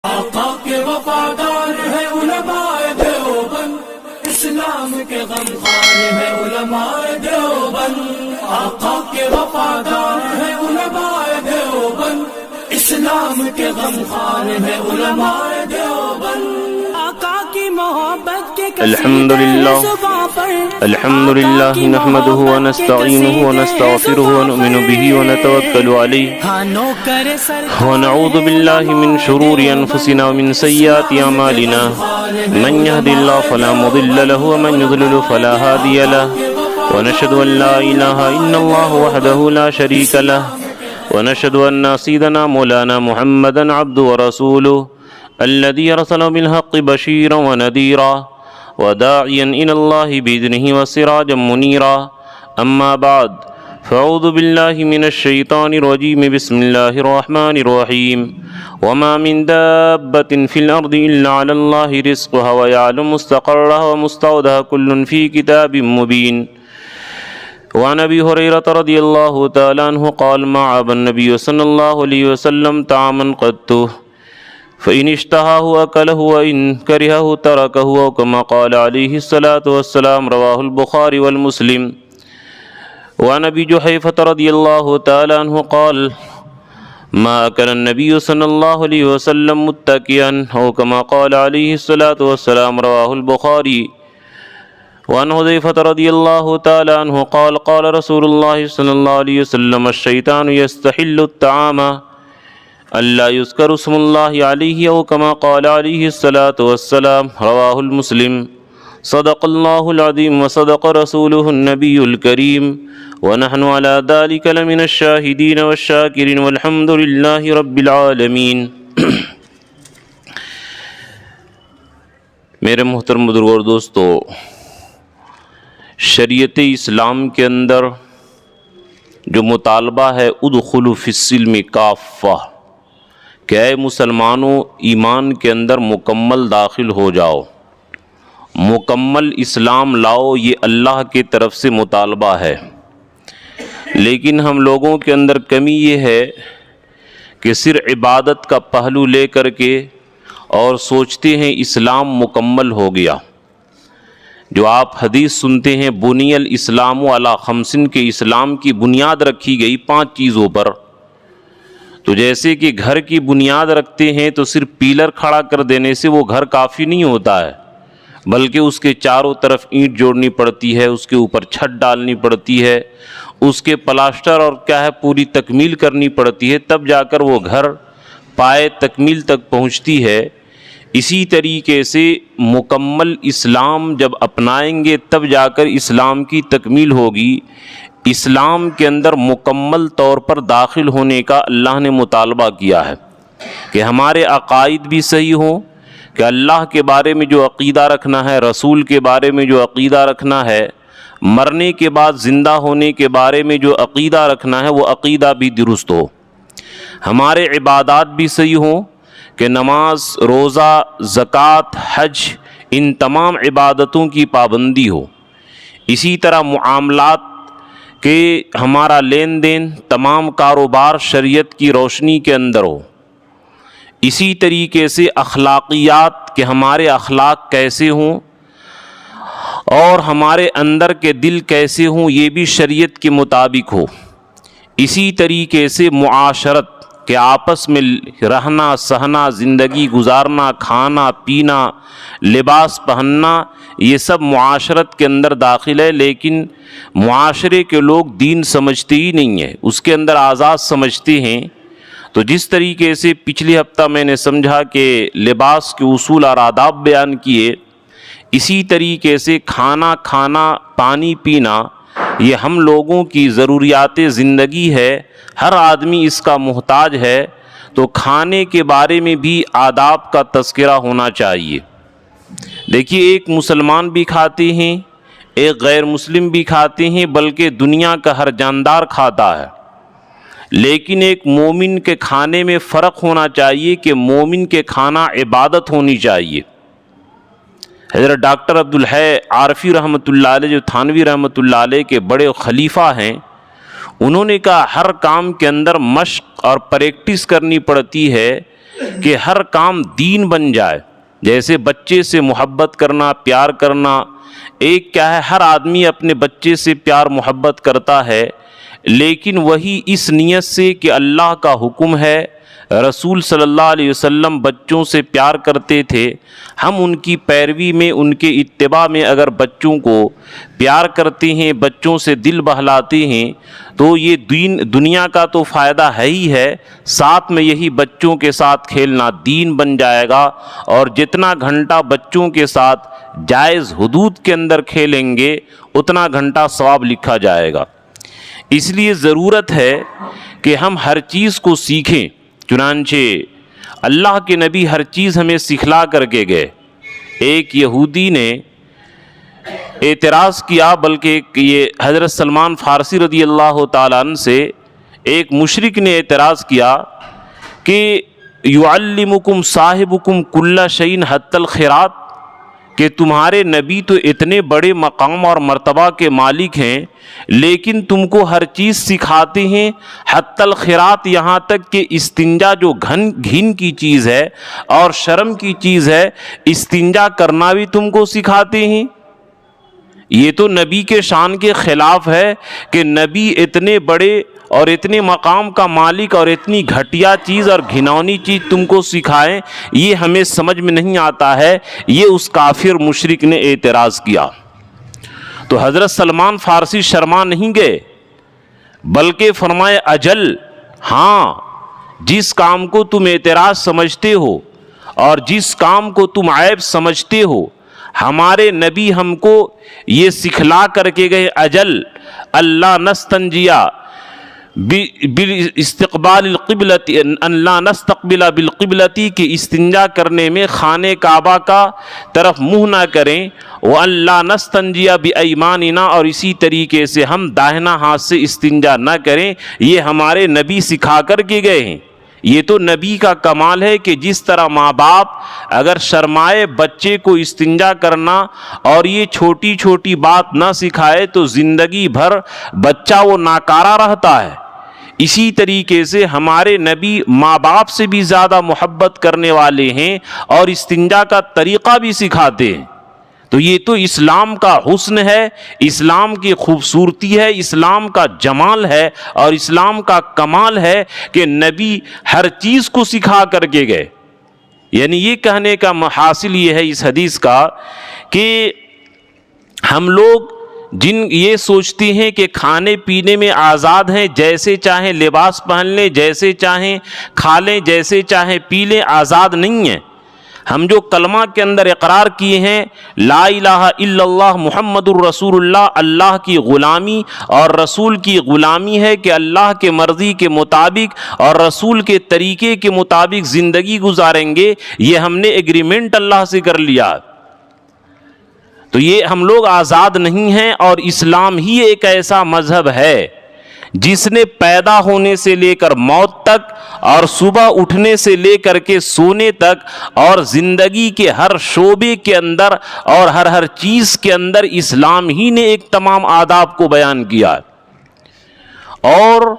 آقا کے وفادار ہے علماء دیوبند، اسلام کے غمخوار ہے علماء دیوبند۔ آقا کے وفادار ہے علماء دیوبند، اسلام کے غمخوار ہے علماء دیوبند۔ آقا کی محبت کے الحمد لله نحمده ونستعينه ونستغفره ونؤمن به ونتوكل عليه ونعوذ بالله من شرور أنفسنا ومن سيئات أعمالنا من يهد الله فلا مضل له ومن يضلل فلا هادي له ونشهد أن لا إله إلا الله وحده لا شريك له ونشهد أن سيدنا مولانا محمدا عبده ورسوله الذي أرسله بالحق بشيرا ونذيرا وداعيا إلى الله بإذنه وسراجا منيرا أما بعد فأعوذ بالله من الشيطان الرجيم بسم الله الرحمن الرحيم وما من دابة في الأرض إلا على الله رزقها ويعلم مستقرها ومستودعها كل في كتاب مبين وعن أبي هريرة رضي الله تعالى عنه قال ما عاب النبي صلى الله عليه وسلم طعاما قط فإن اشتهاه أكله وإن كرهه تركه أو كما قال عليه الصلاة والسلام رواه البخاري والمسلم وعن أبي جحيفة رضي الله تعالى عنه قال ما أكل النبي صلى الله عليه وسلم متكئا أو كما قال عليه الصلاة والسلام رواه البخاري وعن حذيفة رضي الله تعالى عنه قال قال رسول الله صلى الله عليه وسلم الشيطان يستحل الطعام اللہ یذکر اسم اللہ علیہ او کما قال علیہ الصلاۃ والسلام رواہ المسلم صدق اللہ العظیم وصدق رسولہ النبی الکریم ونحن علی ذلک لمن الشاہدین والشاکرین والحمد للہ رب العالمین۔ میرے محترم بزرگوں اور دوستو، شریعت اسلام کے اندر جو مطالبہ ہے ادخلوا فی السلم کافہ، کہ اے مسلمانوں ایمان کے اندر مکمل داخل ہو جاؤ، مکمل اسلام لاؤ، یہ اللہ کی طرف سے مطالبہ ہے۔ لیکن ہم لوگوں کے اندر کمی یہ ہے کہ صرف عبادت کا پہلو لے کر کے اور سوچتے ہیں اسلام مکمل ہو گیا۔ جو آپ حدیث سنتے ہیں بنی الاسلام علی خمسن، کے اسلام کی بنیاد رکھی گئی 5 چیزوں پر، تو جیسے کہ گھر کی بنیاد رکھتے ہیں تو صرف پیلر کھڑا کر دینے سے وہ گھر کافی نہیں ہوتا ہے، بلکہ اس کے چاروں طرف اینٹ جوڑنی پڑتی ہے، اس کے اوپر چھت ڈالنی پڑتی ہے، اس کے پلاسٹر اور کیا ہے پوری تکمیل کرنی پڑتی ہے، تب جا کر وہ گھر پائے تکمیل تک پہنچتی ہے۔ اسی طریقے سے مکمل اسلام جب اپنائیں گے تب جا کر اسلام کی تکمیل ہوگی۔ اسلام کے اندر مکمل طور پر داخل ہونے کا اللہ نے مطالبہ کیا ہے کہ ہمارے عقائد بھی صحیح ہوں، کہ اللہ کے بارے میں جو عقیدہ رکھنا ہے، رسول کے بارے میں جو عقیدہ رکھنا ہے، مرنے کے بعد زندہ ہونے کے بارے میں جو عقیدہ رکھنا ہے وہ عقیدہ بھی درست ہو، ہمارے عبادات بھی صحیح ہوں، کہ نماز، روزہ، زکوٰۃ، حج، ان تمام عبادتوں کی پابندی ہو۔ اسی طرح معاملات کہ ہمارا لین دین، تمام کاروبار شریعت کی روشنی کے اندر ہو۔ اسی طریقے سے اخلاقیات، کہ ہمارے اخلاق کیسے ہوں اور ہمارے اندر کے دل کیسے ہوں، یہ بھی شریعت کے مطابق ہو۔ اسی طریقے سے معاشرت، کہ آپس میں رہنا سہنا، زندگی گزارنا، کھانا پینا، لباس پہننا، یہ سب معاشرت کے اندر داخل ہے۔ لیکن معاشرے کے لوگ دین سمجھتے ہی نہیں ہیں، اس کے اندر آزاد سمجھتے ہیں۔ تو جس طریقے سے پچھلی ہفتہ میں نے سمجھا کہ لباس کے اصول اور آداب بیان کیے، اسی طریقے سے کھانا کھانا، پانی پینا، یہ ہم لوگوں کی ضروریات زندگی ہے، ہر آدمی اس کا محتاج ہے۔ تو کھانے کے بارے میں بھی آداب کا تذکرہ ہونا چاہیے۔ دیکھیے، ایک مسلمان بھی کھاتے ہیں، ایک غیر مسلم بھی کھاتے ہیں، بلکہ دنیا کا ہر جاندار کھاتا ہے۔ لیکن ایک مومن کے کھانے میں فرق ہونا چاہیے، کہ مومن کے کھانا عبادت ہونی چاہیے۔ حضرت ڈاکٹر عبدالحی عارفی رحمۃ اللہ علیہ، جو تھانوی رحمۃ اللہ علیہ کے بڑے خلیفہ ہیں، انہوں نے کہا ہر کام کے اندر مشق اور پریکٹس کرنی پڑتی ہے، کہ ہر کام دین بن جائے. جیسے بچے سے محبت کرنا، پیار کرنا، ایک کیا ہے، ہر آدمی اپنے بچے سے پیار محبت کرتا ہے، لیکن وہی اس نیت سے کہ اللہ کا حکم ہے، رسول صلی اللہ علیہ وسلم بچوں سے پیار کرتے تھے، ہم ان کی پیروی میں، ان کے اتباع میں اگر بچوں کو پیار کرتے ہیں، بچوں سے دل بہلاتے ہیں، تو یہ دنیا کا تو فائدہ ہے ہی ہے، ساتھ میں یہی بچوں کے ساتھ کھیلنا دین بن جائے گا. اور جتنا گھنٹہ بچوں کے ساتھ جائز حدود کے اندر کھیلیں گے اتنا گھنٹہ ثواب لکھا جائے گا. اس لیے ضرورت ہے کہ ہم ہر چیز کو سیکھیں. چنانچہ اللہ کے نبی ہر چیز ہمیں سکھلا کر کے گئے. ایک یہودی نے اعتراض کیا، بلکہ یہ حضرت سلمان فارسی رضی اللہ تعالیٰ عنہ سے ایک مشرک نے اعتراض کیا کہ یعلمکم صاحبکم کل شیء حتی الخیرات، کہ تمہارے نبی تو اتنے بڑے مقام اور مرتبہ کے مالک ہیں، لیکن تم کو ہر چیز سکھاتے ہیں، حتی الخیرات، یہاں تک کہ استنجا جو گھن کی چیز ہے اور شرم کی چیز ہے، استنجا کرنا بھی تم کو سکھاتے ہیں. یہ تو نبی کے شان کے خلاف ہے کہ نبی اتنے بڑے اور اتنے مقام کا مالک اور اتنی گھٹیا چیز اور گھناؤنی چیز تم کو سکھائیں. یہ ہمیں سمجھ میں نہیں آتا ہے. یہ اس کافر مشرک نے اعتراض کیا. تو حضرت سلمان فارسی شرما نہیں گئے، بلکہ فرمائے اجل، ہاں، جس کام کو تم اعتراض سمجھتے ہو اور جس کام کو تم عیب سمجھتے ہو، ہمارے نبی ہم کو یہ سکھلا کر کے گئے، اجل اللہ نستنجیا باستقبال القبلۃ، اللہ نستقبل بالقبلۃ، کہ استنجا کرنے میں خانہ کعبہ کا طرف منہ نہ کریں، وَأَلَّا نَسْتَنْجِيَ بِأَيْمَانِنَا، اور اسی طریقے سے ہم داہنا ہاتھ سے استنجا نہ کریں. یہ ہمارے نبی سکھا کر کے گئے ہیں. یہ تو نبی کا کمال ہے کہ جس طرح ماں باپ اگر شرمائے بچے کو استنجا کرنا اور یہ چھوٹی چھوٹی بات نہ سکھائے تو زندگی بھر بچہ وہ ناکارہ رہتا ہے. اسی طریقے سے ہمارے نبی ماں باپ سے بھی زیادہ محبت کرنے والے ہیں اور استنجا کا طریقہ بھی سکھاتے ہیں. تو یہ تو اسلام کا حسن ہے، اسلام کی خوبصورتی ہے، اسلام کا جمال ہے اور اسلام کا کمال ہے کہ نبی ہر چیز کو سکھا کر کے گئے. یعنی یہ کہنے کا حاصل یہ ہے اس حدیث کا کہ ہم لوگ جن یہ سوچتے ہیں کہ کھانے پینے میں آزاد ہیں، جیسے چاہیں لباس پہن لیں، جیسے چاہیں کھا لیں، جیسے چاہیں پی لیں، آزاد نہیں ہیں. ہم جو کلمہ کے اندر اقرار کیے ہیں لا الہ الا اللہ محمد الرسول اللہ، اللہ کی غلامی اور رسول کی غلامی ہے کہ اللہ کے مرضی کے مطابق اور رسول کے طریقے کے مطابق زندگی گزاریں گے. یہ ہم نے ایگریمنٹ اللہ سے کر لیا. تو یہ ہم لوگ آزاد نہیں ہیں، اور اسلام ہی ایک ایسا مذہب ہے جس نے پیدا ہونے سے لے کر موت تک اور صبح اٹھنے سے لے کر کے سونے تک اور زندگی کے ہر شعبے کے اندر اور ہر چیز کے اندر اسلام ہی نے ایک تمام آداب کو بیان کیا. اور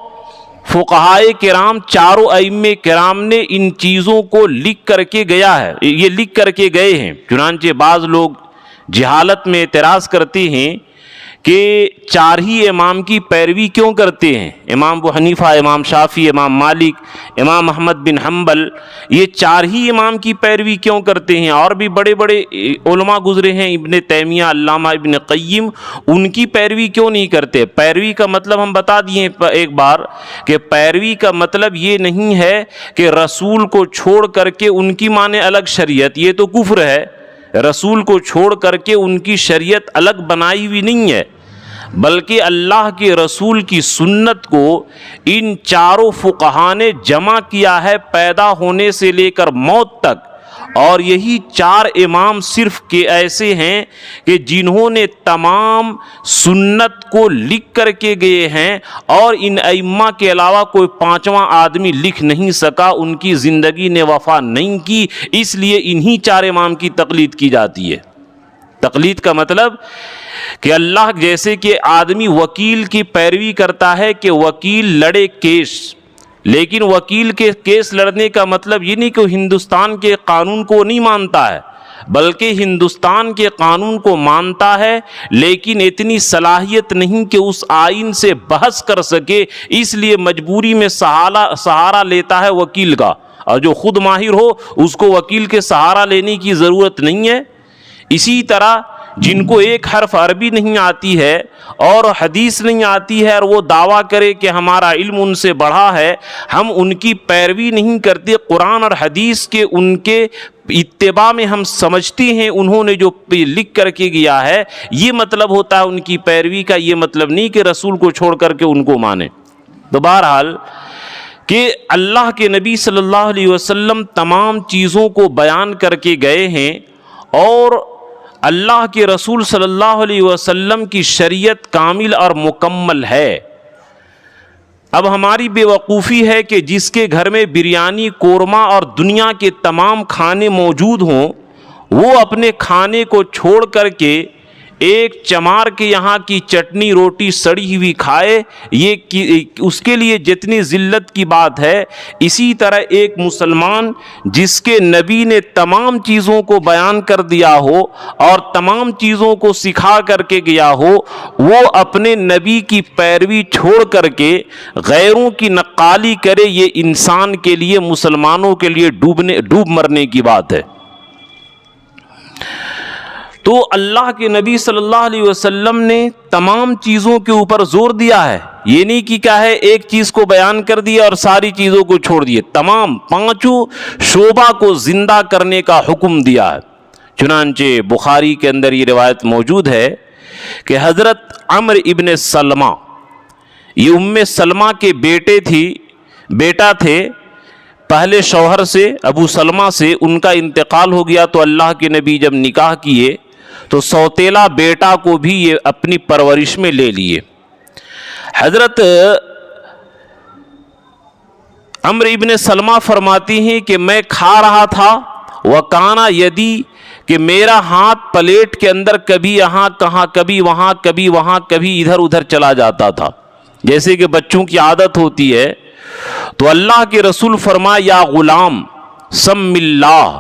فقہائے کرام، چاروں ائمہ کرام نے ان چیزوں کو لکھ کر کے گیا ہے، یہ لکھ کر کے گئے ہیں. چنانچہ بعض لوگ جہالت میں اعتراض کرتے ہیں کہ چار ہی امام کی پیروی کیوں کرتے ہیں، امام ابو حنیفہ، امام شافعی، امام مالک، امام احمد بن حنبل، یہ چار ہی امام کی پیروی کیوں کرتے ہیں؟ اور بھی بڑے بڑے علماء گزرے ہیں، ابن تیمیہ، علامہ ابن قیم، ان کی پیروی کیوں نہیں کرتے؟ پیروی کا مطلب ہم بتا دیے ایک بار کہ پیروی کا مطلب یہ نہیں ہے کہ رسول کو چھوڑ کر کے ان کی مانے الگ شریعت، یہ تو کفر ہے. رسول کو چھوڑ کر کے ان کی شریعت الگ بنائی ہوئی نہیں ہے، بلکہ اللہ کے رسول کی سنت کو ان چاروں فقہا نے جمع کیا ہے پیدا ہونے سے لے کر موت تک. اور یہی چار امام صرف کے ایسے ہیں کہ جنہوں نے تمام سنت کو لکھ کر کے گئے ہیں، اور ان ائمہ کے علاوہ کوئی پانچواں آدمی لکھ نہیں سکا، ان کی زندگی نے وفا نہیں کی، اس لیے انہی چار امام کی تقلید کی جاتی ہے. تقلید کا مطلب کہ اللہ، جیسے کہ آدمی وکیل کی پیروی کرتا ہے کہ وکیل لڑے کیس، لیکن وکیل کے کیس لڑنے کا مطلب یہ نہیں کہ وہ ہندوستان کے قانون کو نہیں مانتا ہے، بلکہ ہندوستان کے قانون کو مانتا ہے لیکن اتنی صلاحیت نہیں کہ اس آئین سے بحث کر سکے، اس لیے مجبوری میں سہارا لیتا ہے وکیل کا، اور جو خود ماہر ہو اس کو وکیل کے سہارا لینے کی ضرورت نہیں ہے۔ اسی طرح جن کو ایک حرف عربی نہیں آتی ہے اور حدیث نہیں آتی ہے اور وہ دعویٰ کرے کہ ہمارا علم ان سے بڑھا ہے، ہم ان کی پیروی نہیں کرتے، قرآن اور حدیث کے ان کے اتباع میں ہم سمجھتے ہیں انہوں نے جو لکھ کر کے گیا ہے، یہ مطلب ہوتا ہے ان کی پیروی کا، یہ مطلب نہیں کہ رسول کو چھوڑ کر کے ان کو مانے۔ تو بہرحال کہ اللہ کے نبی صلی اللہ علیہ وسلم تمام چیزوں کو بیان کر کے گئے ہیں، اور اللہ کے رسول صلی اللہ علیہ وسلم کی شریعت کامل اور مکمل ہے۔ اب ہماری بے وقوفی ہے کہ جس کے گھر میں بریانی، قورمہ اور دنیا کے تمام کھانے موجود ہوں، وہ اپنے کھانے کو چھوڑ کر کے ایک چمار کے یہاں کی چٹنی روٹی سڑی ہوئی کھائے، یہ اس کے لیے جتنی ذلت کی بات ہے۔ اسی طرح ایک مسلمان جس کے نبی نے تمام چیزوں کو بیان کر دیا ہو اور تمام چیزوں کو سکھا کر کے گیا ہو، وہ اپنے نبی کی پیروی چھوڑ کر کے غیروں کی نقالی کرے، یہ انسان کے لیے، مسلمانوں کے لیے ڈوب مرنے کی بات ہے۔ تو اللہ کے نبی صلی اللہ علیہ وسلم نے تمام چیزوں کے اوپر زور دیا ہے، یہ نہیں کہ کیا ہے ایک چیز کو بیان کر دیا اور ساری چیزوں کو چھوڑ دیے، تمام پانچوں شعبہ کو زندہ کرنے کا حکم دیا ہے۔ چنانچہ بخاری کے اندر یہ روایت موجود ہے کہ حضرت عمرو ابن سلمہ، یہ ام سلمہ کے بیٹا تھے، پہلے شوہر سے ابو سلمہ سے ان کا انتقال ہو گیا، تو اللہ کے نبی جب نکاح کیے تو سوتیلا بیٹا کو بھی یہ اپنی پرورش میں لے لیے۔ حضرت عمرو ابن سلمہ فرماتی ہیں کہ میں کھا رہا تھا، وَكَانَ يَدِي، کہ میرا ہاتھ پلیٹ کے اندر کبھی یہاں کہاں، کبھی وہاں، کبھی وہاں، کبھی ادھر ادھر چلا جاتا تھا، جیسے کہ بچوں کی عادت ہوتی ہے۔ تو اللہ کے رسول فرمایا، یا غلام سم اللہ،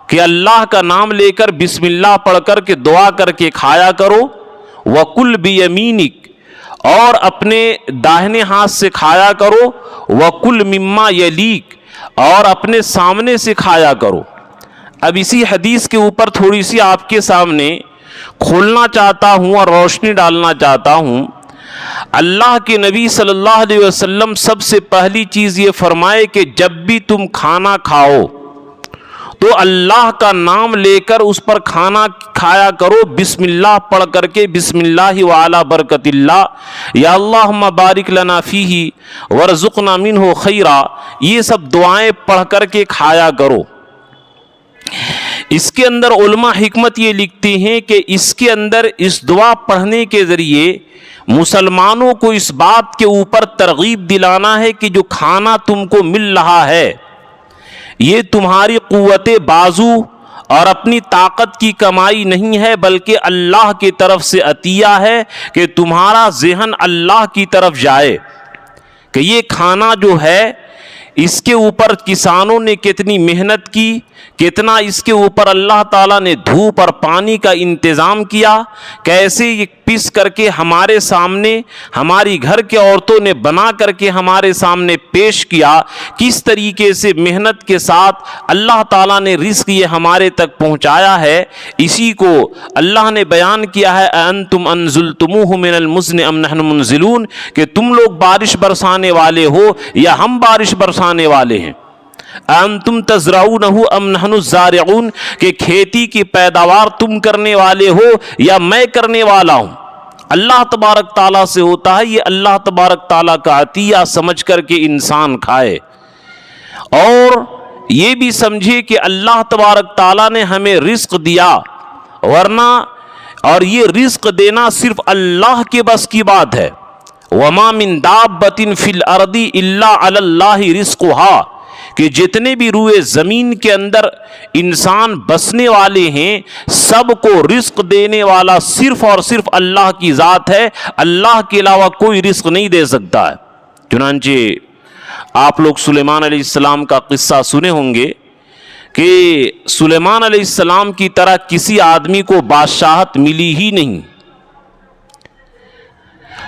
کہ اللہ کا نام لے کر بسم اللہ پڑھ کر کے دعا کر کے کھایا کرو، وَكُلْ بِيَمِينِكَ، اور اپنے داہنے ہاتھ سے کھایا کرو، وَكُلْ مِمَّا يَلِيكَ، اور اپنے سامنے سے کھایا کرو۔ اب اسی حدیث کے اوپر تھوڑی سی آپ کے سامنے کھولنا چاہتا ہوں اور روشنی ڈالنا چاہتا ہوں۔ اللہ کے نبی صلی اللہ علیہ وسلم سب سے پہلی چیز یہ فرمائے کہ جب بھی تم کھانا کھاؤ تو اللہ کا نام لے کر اس پر کھانا کھایا کرو، بسم اللہ پڑھ کر کے، بسم اللہ وعلی برکت اللہ، یا اللہم بارک لنا فیہ ورزقنا منہ خیرا، یہ سب دعائیں پڑھ کر کے کھایا کرو۔ اس کے اندر علماء حکمت یہ لکھتے ہیں کہ اس کے اندر اس دعا پڑھنے کے ذریعے مسلمانوں کو اس بات کے اوپر ترغیب دلانا ہے کہ جو کھانا تم کو مل رہا ہے یہ تمہاری قوت بازو اور اپنی طاقت کی کمائی نہیں ہے، بلکہ اللہ کی طرف سے عطیہ ہے، کہ تمہارا ذہن اللہ کی طرف جائے کہ یہ کھانا جو ہے اس کے اوپر کسانوں نے کتنی محنت کی، کتنا اس کے اوپر اللہ تعالیٰ نے دھوپ اور پانی کا انتظام کیا، کیسے یہ پیس کر کے ہمارے سامنے ہماری گھر کے عورتوں نے بنا کر کے ہمارے سامنے پیش کیا، کس طریقے سے محنت کے ساتھ اللہ تعالیٰ نے رزق یہ ہمارے تک پہنچایا ہے۔ اسی کو اللہ نے بیان کیا ہے، انتم انزلتموہ من المزن ام نحن منزلون، کہ تم لوگ بارش برسانے والے ہو یا ہم بارش برسانے والے ہیں۔ انتم تزرعونہ ام نحن الزارعون، کہ کھیتی کی پیداوار تم کرنے والے ہو یا میں کرنے والا ہوں۔ اللہ تبارک تعالیٰ سے ہوتا ہے، یہ اللہ تبارک تعالیٰ کا عطیہ سمجھ کر کے انسان کھائے، اور یہ بھی سمجھے کہ اللہ تبارک تعالیٰ نے ہمیں رزق دیا، ورنہ اور یہ رزق دینا صرف اللہ کے بس کی بات ہے۔ وَمَا مِن دَابَّةٍ فِي الْأَرْضِ إِلَّا عَلَى اللَّهِ رِزْقُهَا، کہ جتنے بھی روئے زمین کے اندر انسان بسنے والے ہیں سب کو رزق دینے والا صرف اور صرف اللہ کی ذات ہے، اللہ کے علاوہ کوئی رزق نہیں دے سکتا ہے۔ چنانچہ آپ لوگ سلیمان علیہ السلام کا قصہ سنے ہوں گے کہ سلیمان علیہ السلام کی طرح کسی آدمی کو بادشاہت ملی ہی نہیں.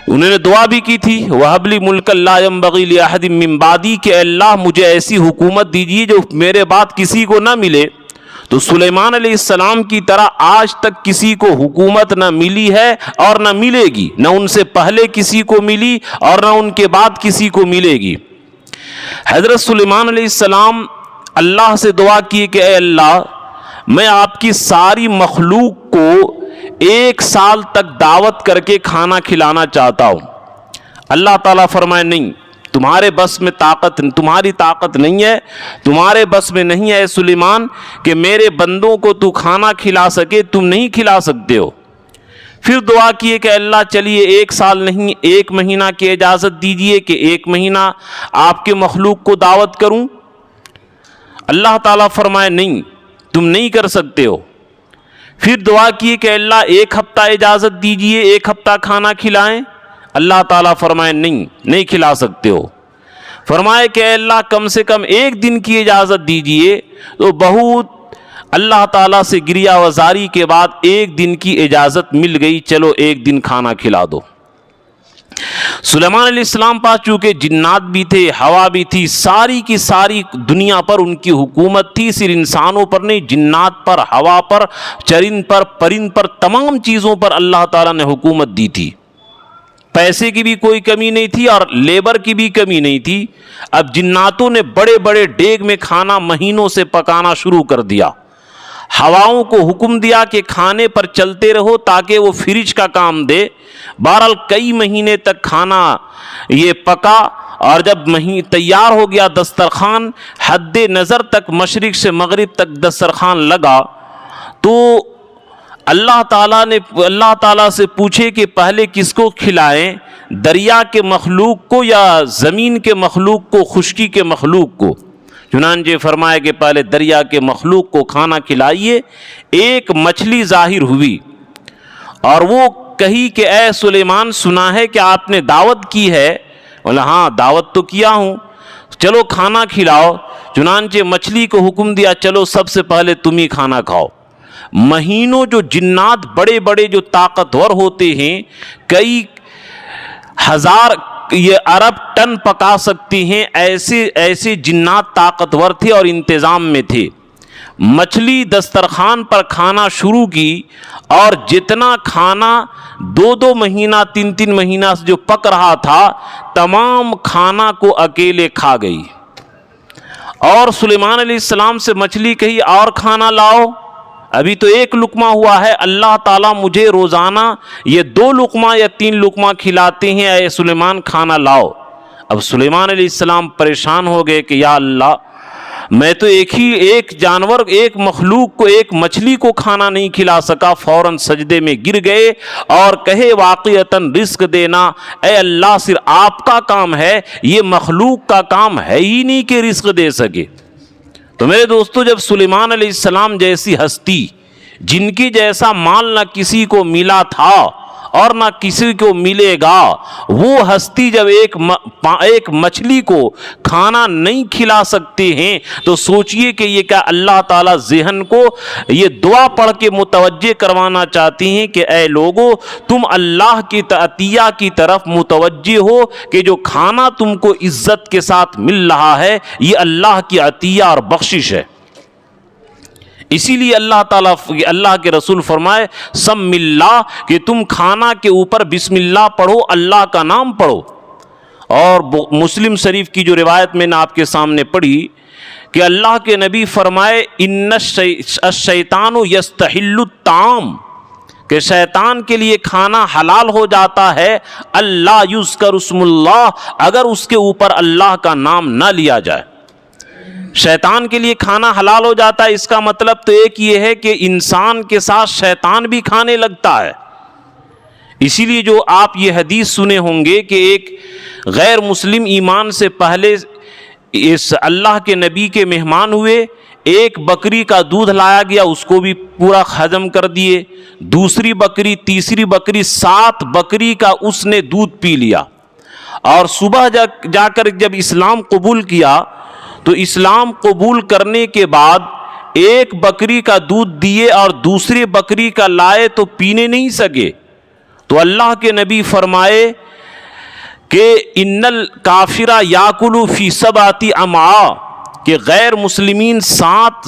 انہوں نے دعا بھی کی تھی وَهَبْ لِي مُلْكًا لَا يَنبَغِي لِأَحَدٍ مِّن بَعْدِي کہ اللہ مجھے ایسی حکومت دیجیے جو میرے بعد کسی کو نہ ملے. تو سلیمان علیہ السلام کی طرح آج تک کسی کو حکومت نہ ملی ہے اور نہ ملے گی، نہ ان سے پہلے کسی کو ملی اور نہ ان کے بعد کسی کو ملے گی. حضرت سلیمان علیہ السلام اللہ سے دعا کی کہ اے اللہ میں آپ کی ساری مخلوق کو 1 سال تک دعوت کر کے کھانا کھلانا چاہتا ہوں. اللہ تعالیٰ فرمائے نہیں، تمہاری طاقت نہیں ہے، تمہارے بس میں نہیں ہے سلیمان کہ میرے بندوں کو تو کھانا کھلا سکے، تم نہیں کھلا سکتے ہو. پھر دعا کیے کہ اللہ چلیے 1 سال نہیں 1 مہینہ کی اجازت دیجئے کہ 1 مہینہ آپ کے مخلوق کو دعوت کروں. اللہ تعالیٰ فرمائے نہیں، تم نہیں کر سکتے ہو. پھر دعا کی کہ اللہ 1 ہفتہ اجازت دیجئے 1 ہفتہ کھانا کھلائیں. اللہ تعالیٰ فرمائے نہیں کھلا سکتے ہو. فرمائے کہ اے اللہ کم سے کم 1 دن کی اجازت دیجئے. تو بہت اللہ تعالیٰ سے گریہ وزاری کے بعد 1 دن کی اجازت مل گئی، چلو 1 دن کھانا کھلا دو. سلیمان علیہ السلام پاس چونکہ جنات بھی تھے، ہوا بھی تھی، ساری کی ساری دنیا پر ان کی حکومت تھی. صرف انسانوں پر نہیں، جنات پر، ہوا پر، چرند پر، پرند پر، تمام چیزوں پر اللہ تعالیٰ نے حکومت دی تھی. پیسے کی بھی کوئی کمی نہیں تھی اور لیبر کی بھی کمی نہیں تھی. اب جناتوں نے بڑے بڑے ڈیگ میں کھانا مہینوں سے پکانا شروع کر دیا. ہواؤں کو حکم دیا کہ کھانے پر چلتے رہو تاکہ وہ فریج کا کام دے. بہرحال کئی مہینے تک کھانا یہ پکا اور جب تیار ہو گیا دسترخوان، حد نظر تک مشرق سے مغرب تک دسترخوان لگا. تو اللہ تعالیٰ سے پوچھے کہ پہلے کس کو کھلائیں، دریا کے مخلوق کو یا زمین کے مخلوق کو، خشکی کے مخلوق کو. چنانچہ فرمایا کہ پہلے دریا کے مخلوق کو کھانا کھلائیے. ایک مچھلی ظاہر ہوئی اور وہ کہی کہ اے سلیمان سنا ہے کہ آپ نے دعوت کی ہے. بولا ہاں دعوت تو کیا ہوں، چلو کھانا کھلاؤ. چنانچہ مچھلی کو حکم دیا چلو سب سے پہلے تم ہی کھانا کھاؤ. مہینوں جو جنات بڑے بڑے جو طاقتور ہوتے ہیں، کئی ہزار یہ ارب ٹن پکا سکتی ہیں، ایسے جنات طاقتور تھے اور انتظام میں تھے. مچھلی دسترخوان پر کھانا شروع کی اور جتنا کھانا 2 مہینہ 3 مہینہ سے جو پک رہا تھا، تمام کھانا کو اکیلے کھا گئی. اور سلیمان علیہ السلام سے مچھلی کہی اور کھانا لاؤ، ابھی تو 1 لقمہ ہوا ہے، اللہ تعالیٰ مجھے روزانہ یہ 2 لقمہ یا 3 لقمہ کھلاتے ہیں، اے سلیمان کھانا لاؤ. اب سلیمان علیہ السلام پریشان ہو گئے کہ یا اللہ میں تو ایک جانور، ایک مخلوق کو، ایک مچھلی کو کھانا نہیں کھلا سکا. فوراً سجدے میں گر گئے اور کہے واقعتاً رزق دینا اے اللہ صرف آپ کا کام ہے، یہ مخلوق کا کام ہے ہی نہیں کہ رزق دے سکے. تو میرے دوستو جب سلیمان علیہ السلام جیسی ہستی، جن کی جیسا مال نہ کسی کو ملا تھا اور نہ کسی کو ملے گا، وہ ہستی جب ایک مچھلی کو کھانا نہیں کھلا سکتے ہیں تو سوچئے کہ یہ کیا اللہ تعالیٰ ذہن کو یہ دعا پڑھ کے متوجہ کروانا چاہتی ہیں کہ اے لوگو تم اللہ کی عطیہ کی طرف متوجہ ہو کہ جو کھانا تم کو عزت کے ساتھ مل رہا ہے یہ اللہ کی عطیہ اور بخشش ہے. اسی لیے اللہ کے رسول فرمائے سم اللہ کہ تم کھانا کے اوپر بسم اللہ پڑھو، اللہ کا نام پڑھو. اور مسلم شریف کی جو روایت میں نے آپ کے سامنے پڑھی کہ اللہ کے نبی فرمائے ان الشیطان یستحل الطعام کہ شیطان کے لیے کھانا حلال ہو جاتا ہے اللہ یذکر اسم اللہ اگر اس کے اوپر اللہ کا نام نہ لیا جائے. شیطان کے لیے کھانا حلال ہو جاتا ہے، اس کا مطلب تو ایک یہ ہے کہ انسان کے ساتھ شیطان بھی کھانے لگتا ہے. اسی لیے جو آپ یہ حدیث سنے ہوں گے کہ ایک غیر مسلم ایمان سے پہلے اس اللہ کے نبی کے مہمان ہوئے، 1 بکری کا دودھ لایا گیا، اس کو بھی پورا ہضم کر دیے. دوسری بکری، تیسری بکری، 7 بکری کا اس نے دودھ پی لیا اور صبح جا کر جب اسلام قبول کیا تو اسلام قبول کرنے کے بعد ایک بکری کا دودھ دیے اور دوسری بکری کا لائے تو پینے نہیں سکے، تو اللہ کے نبی فرمائے کہ ان الکافر یاکل فی سبعۃ امعاء، کہ غیر مسلمین سات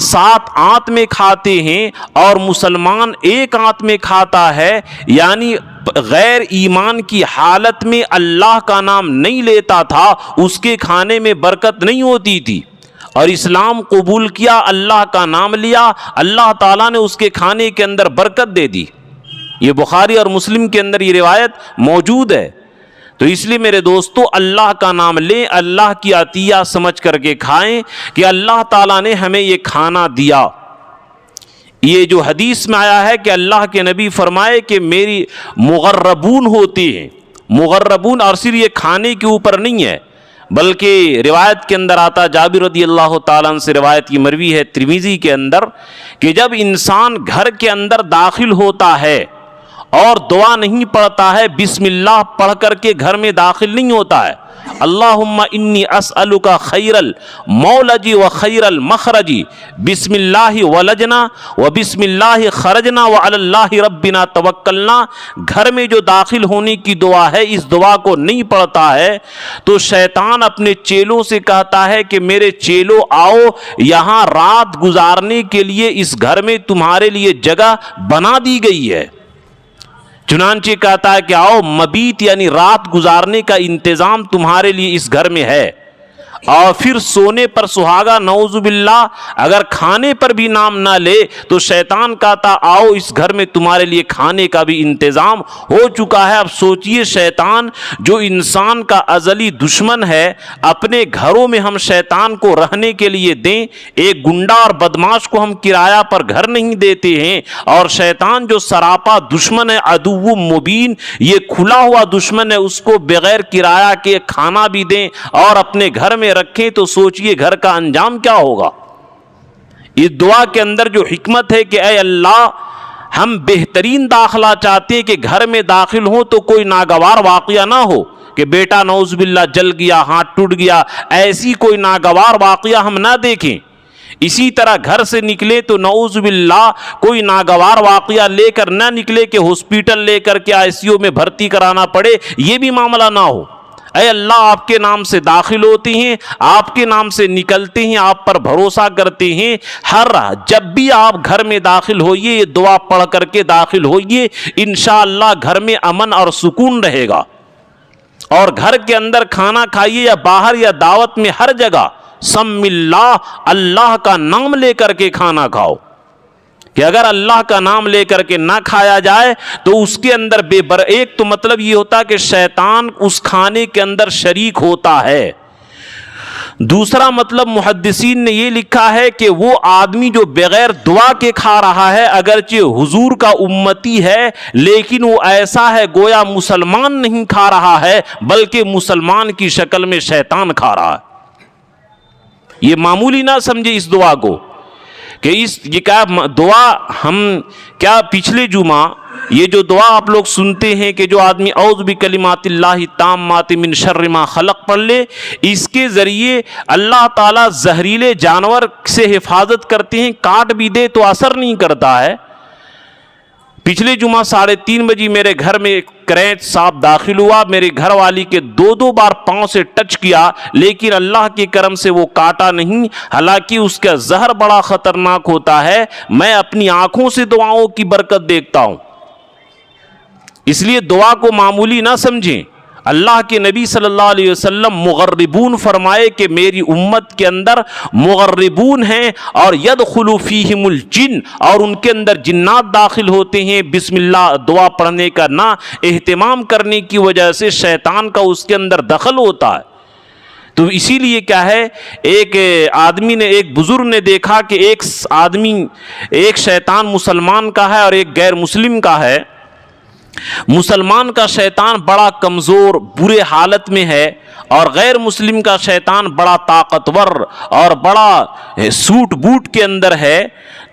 آنت میں کھاتے ہیں اور مسلمان ایک آنت میں کھاتا ہے، یعنی غیر ایمان کی حالت میں اللہ کا نام نہیں لیتا تھا، اس کے کھانے میں برکت نہیں ہوتی تھی، اور اسلام قبول کیا، اللہ کا نام لیا، اللہ تعالیٰ نے اس کے کھانے کے اندر برکت دے دی۔ یہ بخاری اور مسلم کے اندر یہ روایت موجود ہے۔ تو اس لیے میرے دوستو اللہ کا نام لیں، اللہ کی عطیہ سمجھ کر کے کھائیں کہ اللہ تعالیٰ نے ہمیں یہ کھانا دیا۔ یہ جو حدیث میں آیا ہے کہ اللہ کے نبی فرمائے کہ میری مغربون ہوتے ہیں، مغربون، اور صرف یہ کھانے کے اوپر نہیں ہے بلکہ روایت کے اندر آتا، جابر رضی اللہ تعالیٰ عنہ سے روایت کی مروی ہے ترمذی کے اندر، کہ جب انسان گھر کے اندر داخل ہوتا ہے اور دعا نہیں پڑھتا ہے، بسم اللہ پڑھ کر کے گھر میں داخل نہیں ہوتا ہے، اللہم انی اسألک خیر المولج و خیر المخرج، بسم اللہ ولجنا و بسم اللہ خرجنا وعلی اللہ ربنا توکلنا، گھر میں جو داخل ہونے کی دعا ہے اس دعا کو نہیں پڑھتا ہے تو شیطان اپنے چیلوں سے کہتا ہے کہ میرے چیلوں آؤ، یہاں رات گزارنے کے لیے اس گھر میں تمہارے لیے جگہ بنا دی گئی ہے۔ چنانچہ کہتا ہے کہ آؤ، مبیت یعنی رات گزارنے کا انتظام تمہارے لیے اس گھر میں ہے، اور پھر سونے پر سہاگا، نعوذ باللہ، اگر کھانے پر بھی نام نہ لے تو شیطان کہتا آؤ اس گھر میں تمہارے لیے کھانے کا بھی انتظام ہو چکا ہے۔ اب سوچئے شیطان جو انسان کا ازلی دشمن ہے، اپنے گھروں میں ہم شیطان کو رہنے کے لیے دیں، ایک گنڈا اور بدماش کو ہم کرایہ پر گھر نہیں دیتے ہیں، اور شیطان جو سراپا دشمن ہے، عدو مبین، یہ کھلا ہوا دشمن ہے، اس کو بغیر کرایہ کے کھانا بھی دیں اور اپنے گھر میں رکھیں تو سوچئے گھر کا انجام کیا ہوگا۔ اس دعا کے اندر جو حکمت ہے کہ اے اللہ، ہم بہترین داخلہ چاہتے ہیں کہ گھر میں داخل ہوں تو کوئی ناگوار واقعہ نہ ہو کہ بیٹا نعوذ باللہ جل گیا، ہاتھ ٹوٹ گیا، ایسی کوئی ناگوار واقعہ ہم نہ دیکھیں۔ اسی طرح گھر سے نکلے تو نعوذ باللہ کوئی ناگوار واقعہ لے کر نہ نکلے کہ ہاسپٹل لے کر کے آئی سی یو میں بھرتی کرانا پڑے، یہ بھی معاملہ نہ ہو۔ اے اللہ، آپ کے نام سے داخل ہوتے ہیں، آپ کے نام سے نکلتے ہیں، آپ پر بھروسہ کرتے ہیں، جب بھی آپ گھر میں داخل ہوئیے یہ دعا پڑھ کر کے داخل ہوئیے، انشاءاللہ گھر میں امن اور سکون رہے گا۔ اور گھر کے اندر کھانا کھائیے یا باہر یا دعوت میں، ہر جگہ سم اللہ، اللہ کا نام لے کر کے کھانا کھاؤ، کہ اگر اللہ کا نام لے کر کے نہ کھایا جائے تو اس کے اندر ایک تو مطلب یہ ہوتا کہ شیطان اس کھانے کے اندر شریک ہوتا ہے، دوسرا مطلب محدثین نے یہ لکھا ہے کہ وہ آدمی جو بغیر دعا کے کھا رہا ہے، اگرچہ حضور کا امتی ہے لیکن وہ ایسا ہے گویا مسلمان نہیں کھا رہا ہے بلکہ مسلمان کی شکل میں شیطان کھا رہا ہے۔ یہ معمولی نہ سمجھے اس دعا کو کہ یہ کیا دعا، ہم کیا پچھلے جمعہ یہ جو دعا آپ لوگ سنتے ہیں کہ جو آدمی اعوذ بکلمات اللہ التامات من شر ما خلق پڑھ لے، اس کے ذریعے اللہ تعالیٰ زہریلے جانور سے حفاظت کرتے ہیں، کاٹ بھی دے تو اثر نہیں کرتا ہے۔ پچھلے جمعہ 3:30 بجے میرے گھر میں ایک کریت سانپ داخل ہوا، میری گھر والی کے دو بار پاؤں سے ٹچ کیا لیکن اللہ کے کرم سے وہ کاٹا نہیں، حالانکہ اس کا زہر بڑا خطرناک ہوتا ہے۔ میں اپنی آنکھوں سے دعاؤں کی برکت دیکھتا ہوں، اس لیے دعا کو معمولی نہ سمجھیں۔ اللہ کے نبی صلی اللہ علیہ وسلم مغربون فرمائے کہ میری امت کے اندر مغربون ہیں اور یدخل فیہم الجن، اور ان کے اندر جنات داخل ہوتے ہیں۔ بسم اللہ دعا پڑھنے کا نہ اہتمام کرنے کی وجہ سے شیطان کا اس کے اندر دخل ہوتا ہے۔ تو اسی لیے کیا ہے، ایک آدمی نے، ایک بزرگ نے دیکھا کہ ایک شیطان مسلمان کا ہے اور ایک غیر مسلم کا ہے۔ مسلمان کا شیطان بڑا کمزور برے حالت میں ہے اور غیر مسلم کا شیطان بڑا طاقتور اور بڑا سوٹ بوٹ کے اندر ہے۔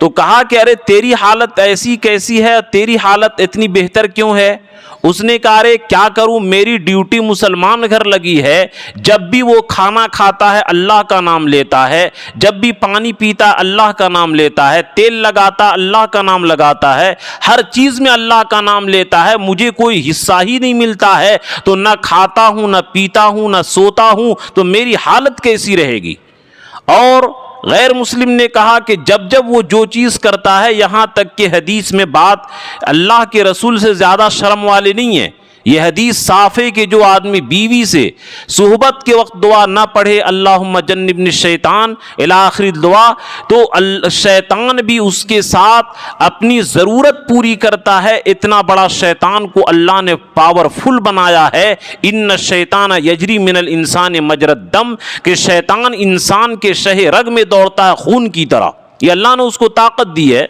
تو کہا کہ ارے تیری حالت ایسی کیسی ہے، تیری حالت اتنی بہتر کیوں ہے؟ اس نے کہا ارے کیا کروں، میری ڈیوٹی مسلمان گھر لگی ہے، جب بھی وہ کھانا کھاتا ہے اللہ کا نام لیتا ہے، جب بھی پانی پیتا ہے اللہ کا نام لیتا ہے، تیل لگاتا اللہ کا نام لگاتا ہے، ہر چیز میں اللہ کا نام لیتا ہے، مجھے کوئی حصہ ہی نہیں ملتا ہے، تو نہ کھاتا ہوں نہ پیتا ہوں نہ سوتا ہوں، تو میری حالت کیسی رہے گی؟ اور غیر مسلم نے کہا کہ جب وہ جو چیز کرتا ہے، یہاں تک کہ حدیث میں بات اللہ کے رسول سے زیادہ شرم والے نہیں ہیں، یہ حدیث صاف ہے کہ جو آدمی بیوی سے صحبت کے وقت دعا نہ پڑھے اللہم جنبنی الشیطان الی آخر دعا، تو شیطان بھی اس کے ساتھ اپنی ضرورت پوری کرتا ہے۔ اتنا بڑا شیطان کو اللہ نے پاورفل بنایا ہے، ان الشیطان یجری من الانسان مجری الدم، کہ شیطان انسان کے شہ رگ میں دوڑتا ہے خون کی طرح، یہ اللہ نے اس کو طاقت دی ہے۔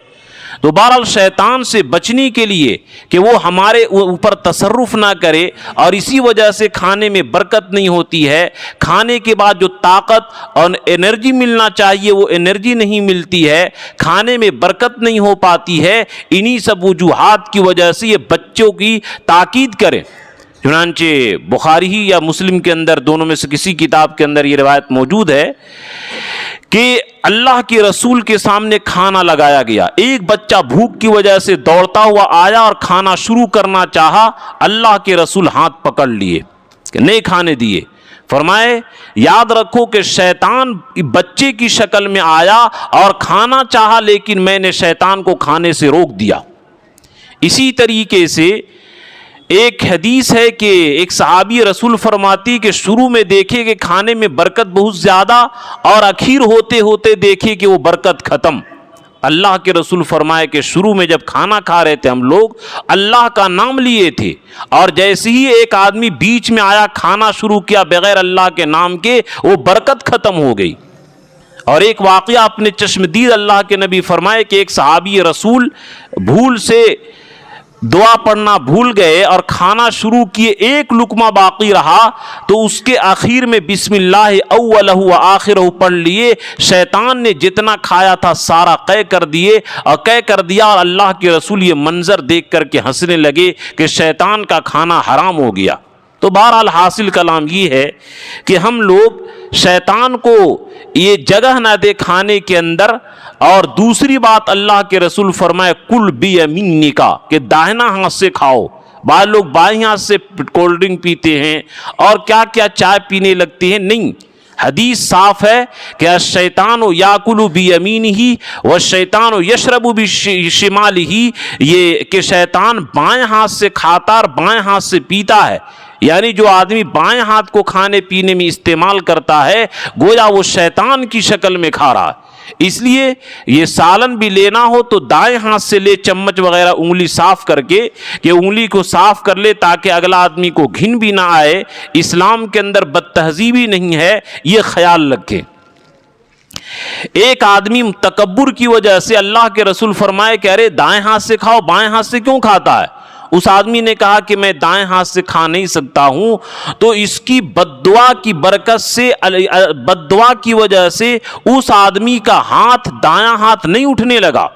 تو بہرحال شیطان سے بچنے کے لیے کہ وہ ہمارے اوپر تصرف نہ کرے، اور اسی وجہ سے کھانے میں برکت نہیں ہوتی ہے، کھانے کے بعد جو طاقت اور انرجی ملنا چاہیے وہ انرجی نہیں ملتی ہے، کھانے میں برکت نہیں ہو پاتی ہے، انہی سب وجوہات کی وجہ سے یہ بچوں کی تاکید کریں۔ چنانچہ بخاری ہی یا مسلم کے اندر، دونوں میں سے کسی کتاب کے اندر یہ روایت موجود ہے کہ اللہ کے رسول کے سامنے کھانا لگایا گیا، ایک بچہ بھوک کی وجہ سے دوڑتا ہوا آیا اور کھانا شروع کرنا چاہا، اللہ کے رسول ہاتھ پکڑ لیے کہ نہیں کھانے دیے، فرمائے یاد رکھو کہ شیطان بچے کی شکل میں آیا اور کھانا چاہا، لیکن میں نے شیطان کو کھانے سے روک دیا۔ اسی طریقے سے ایک حدیث ہے کہ ایک صحابی رسول فرماتی کہ شروع میں دیکھے کہ کھانے میں برکت بہت زیادہ، اور اخیر ہوتے ہوتے دیکھے کہ وہ برکت ختم۔ اللہ کے رسول فرمائے کہ شروع میں جب کھانا کھا رہے تھے ہم لوگ اللہ کا نام لیے تھے، اور جیسے ہی ایک آدمی بیچ میں آیا کھانا شروع کیا بغیر اللہ کے نام کے، وہ برکت ختم ہو گئی۔ اور ایک واقعہ اپنے چشمدید اللہ کے نبی فرمائے کہ ایک صحابی رسول بھول سے دعا پڑھنا بھول گئے اور کھانا شروع کیے، ایک لقمہ باقی رہا تو اس کے آخر میں بسم اللہ اولہ و آخرہ پڑھ لیے، شیطان نے جتنا کھایا تھا سارا قے کر دیا، اور اللہ کے رسول یہ منظر دیکھ کر کے ہنسنے لگے کہ شیطان کا کھانا حرام ہو گیا۔ تو بہرحال حاصل کلام یہ ہے کہ ہم لوگ شیطان کو یہ جگہ نہ دے کھانے کے اندر۔ اور دوسری بات اللہ کے رسول فرمائے کل بیمینک، کہ داہنا ہاتھ سے کھاؤ۔ بعض لوگ بائیں ہاتھ سے کولڈ ڈرنک پیتے ہیں اور کیا کیا چائے پینے لگتے ہیں، نہیں، حدیث صاف ہے کہ الشیطان یاکل بیمینہ والشیطان یشرب بشمالہ، یہ کہ شیطان بائیں ہاتھ سے کھاتا اور بائیں ہاتھ سے پیتا ہے، یعنی جو آدمی بائیں ہاتھ کو کھانے پینے میں استعمال کرتا ہے گویا وہ شیطان کی شکل میں کھا رہا ہے۔ اس لیے یہ سالن بھی لینا ہو تو دائیں ہاتھ سے لے، چمچ وغیرہ انگلی صاف کر کے، کہ انگلی کو صاف کر لے تاکہ اگلا آدمی کو گھن بھی نہ آئے، اسلام کے اندر بد تہذیبی نہیں ہے، یہ خیال رکھیں۔ ایک آدمی تکبر کی وجہ سے اللہ کے رسول فرمائے کہ ارے دائیں ہاتھ سے کھاؤ، بائیں ہاتھ سے کیوں کھاتا ہے؟ اس آدمی نے کہا کہ میں دائیں ہاتھ سے کھا نہیں سکتا ہوں، تو اس کی بددعا کی برکت سے، بددعا کی وجہ سے اس آدمی کا ہاتھ، دایاں ہاتھ نہیں اٹھنے لگا۔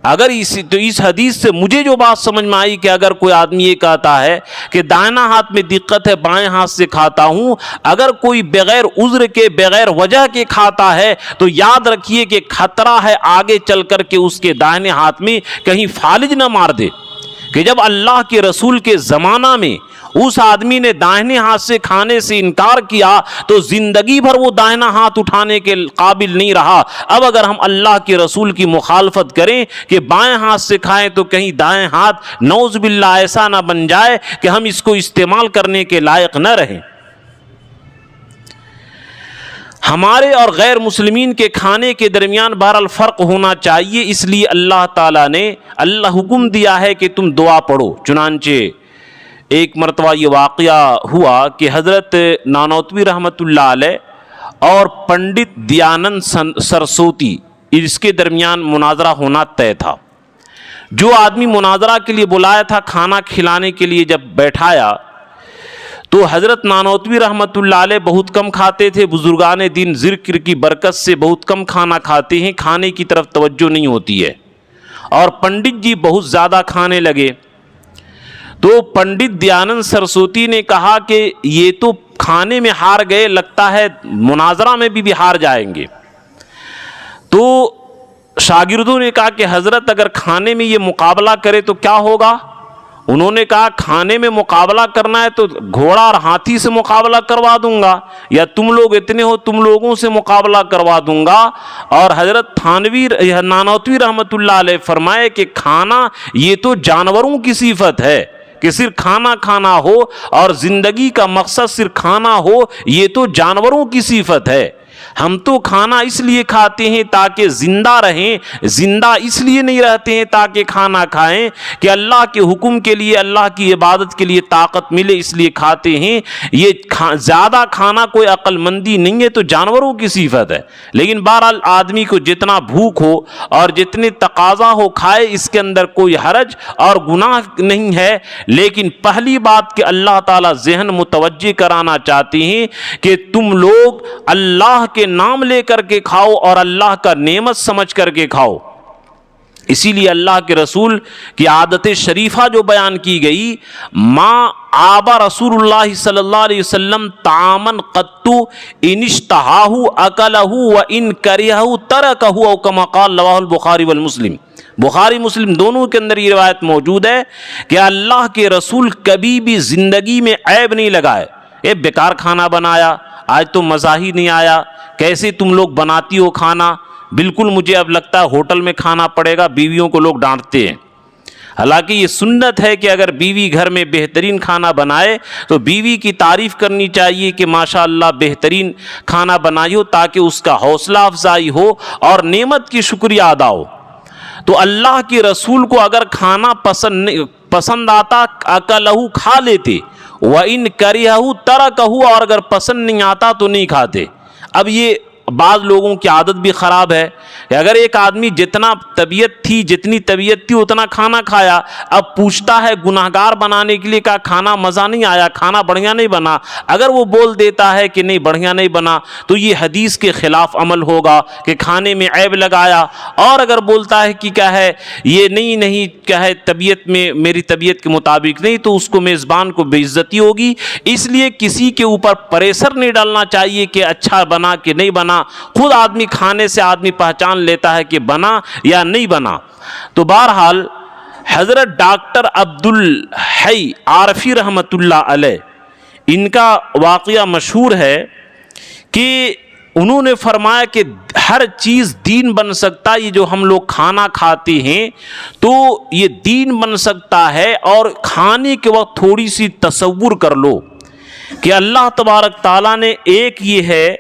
اگر اس حدیث سے مجھے جو بات سمجھ میں آئی کہ اگر کوئی آدمی یہ کہتا ہے کہ دائنا ہاتھ میں دقت ہے بائیں ہاتھ سے کھاتا ہوں، اگر کوئی بغیر عذر کے، بغیر وجہ کے کھاتا ہے تو یاد رکھیے کہ خطرہ ہے آگے چل کر کے اس کے دائنے ہاتھ میں کہیں فالج نہ مار دے، کہ جب اللہ کے رسول کے زمانہ میں اس آدمی نے دائنے ہاتھ سے کھانے سے انکار کیا تو زندگی بھر وہ دائنا ہاتھ اٹھانے کے قابل نہیں رہا۔ اب اگر ہم اللہ کے رسول کی مخالفت کریں کہ بائیں ہاتھ سے کھائیں تو کہیں دائیں ہاتھ نعوذ باللہ ایسا نہ بن جائے کہ ہم اس کو استعمال کرنے کے لائق نہ رہیں۔ ہمارے اور غیر مسلمین کے کھانے کے درمیان بہرحال فرق ہونا چاہیے، اس لیے اللہ تعالیٰ نے حکم دیا ہے کہ تم دعا پڑھو۔ چنانچہ ایک مرتبہ یہ واقعہ ہوا کہ حضرت نانوتوی رحمۃ اللہ علیہ اور پنڈت دیانند سرسوتی، اس کے درمیان مناظرہ ہونا طے تھا۔ جو آدمی مناظرہ کے لیے بلایا تھا کھانا کھلانے کے لیے جب بیٹھایا تو حضرت نانوتوی رحمۃ اللہ علیہ بہت کم کھاتے تھے، بزرگان دین ذکر کی برکت سے بہت کم کھانا کھاتے ہیں، کھانے کی طرف توجہ نہیں ہوتی ہے، اور پنڈت جی بہت زیادہ کھانے لگے۔ تو پنڈت دیانند سرسوتی نے کہا کہ یہ تو کھانے میں ہار گئے، لگتا ہے مناظرہ میں بھی ہار جائیں گے۔ تو شاگردوں نے کہا کہ حضرت اگر کھانے میں یہ مقابلہ کرے تو کیا ہوگا؟ انہوں نے کہا کھانے میں مقابلہ کرنا ہے تو گھوڑا اور ہاتھی سے مقابلہ کروا دوں گا، یا تم لوگ اتنے ہو تم لوگوں سے مقابلہ کروا دوں گا۔ اور حضرت نانوتوی رحمۃ اللہ علیہ فرمائے کہ کھانا یہ تو جانوروں کی صفت ہے، کہ صرف کھانا کھانا ہو اور زندگی کا مقصد صرف کھانا ہو، یہ تو جانوروں کی صفت ہے۔ ہم تو کھانا اس لیے کھاتے ہیں تاکہ زندہ رہیں، زندہ اس لیے نہیں رہتے ہیں تاکہ کھانا کھائیں کہ اللہ کے حکم کے لیے، اللہ کی عبادت کے لیے طاقت ملے، اس لیے کھاتے ہیں۔ یہ زیادہ کھانا کوئی عقل مندی نہیں ہے، تو جانوروں کی صفت ہے۔ لیکن بہرحال آدمی کو جتنا بھوک ہو اور جتنی تقاضا ہو کھائے، اس کے اندر کوئی حرج اور گناہ نہیں ہے۔ لیکن پہلی بات کہ اللہ تعالیٰ ذہن متوجہ کرانا چاہتے ہیں کہ تم لوگ اللہ کے نام لے کر کے کھاؤ اور اللہ کا نعمت سمجھ کر کے کھاؤ۔ اسی لیے اللہ کے رسول کی عادت شریفہ جو بیان کی گئی، ما آبا رسول اللہ صلی اللہ علیہ وسلم طعامن قط ان اشتہاہ اکلہ و ان کرہہ ترکہ، او کما قال، رواه البخاری والمسلم۔ بخاری مسلم دونوں کے اندر یہ روایت موجود ہے کہ اللہ کے رسول کبھی بھی زندگی میں عیب نہیں لگائے، اے بیکار کھانا بنایا، آج تو مزہ ہی نہیں آیا، کیسے تم لوگ بناتی ہو کھانا، بالکل مجھے اب لگتا ہے ہوٹل میں کھانا پڑے گا۔ بیویوں کو لوگ ڈانٹتے ہیں، حالانکہ یہ سنت ہے کہ اگر بیوی گھر میں بہترین کھانا بنائے تو بیوی کی تعریف کرنی چاہیے کہ ماشاءاللہ بہترین کھانا بنائی ہو، تاکہ اس کا حوصلہ افزائی ہو اور نعمت کی شکریہ ادا ہو۔ تو اللہ کے رسول کو اگر کھانا پسند آتا اکلہ کھا لیتے، وَإِن كَرِهَهُ تَرَكَهُ، اور اگر پسند نہیں آتا تو نہیں کھاتے۔ اب یہ بعض لوگوں کی عادت بھی خراب ہے کہ اگر ایک آدمی جتنی طبیعت تھی اتنا کھانا کھایا، اب پوچھتا ہے گناہگار بنانے کے لیے، کہا کھانا مزہ نہیں آیا، کھانا بڑھیا نہیں بنا، اگر وہ بول دیتا ہے کہ نہیں بڑھیا نہیں بنا تو یہ حدیث کے خلاف عمل ہوگا کہ کھانے میں عیب لگایا۔ اور اگر بولتا ہے کہ کیا ہے یہ نہیں کیا ہے طبیعت میں میری طبیعت کے مطابق نہیں، تو اس کو میزبان کو بے عزتی ہوگی۔ اس لیے کسی کے اوپر پریشر نہیں ڈالنا چاہیے کہ اچھا بنا کہ نہیں بنا، خود آدمی کھانے سے آدمی پہچان لیتا ہے کہ بنا یا نہیں بنا۔ تو بہرحال حضرت ڈاکٹر عبدالحی عارفی رحمۃ اللہ علیہ، ان کا واقعہ مشہور ہے کہ انہوں نے فرمایا کہ ہر چیز دین بن سکتا ہے، یہ جو ہم لوگ کھانا کھاتے ہیں تو یہ دین بن سکتا ہے۔ اور کھانے کے وقت تھوڑی سی تصور کر لو کہ اللہ تبارک تعالیٰ نے ایک یہ ہے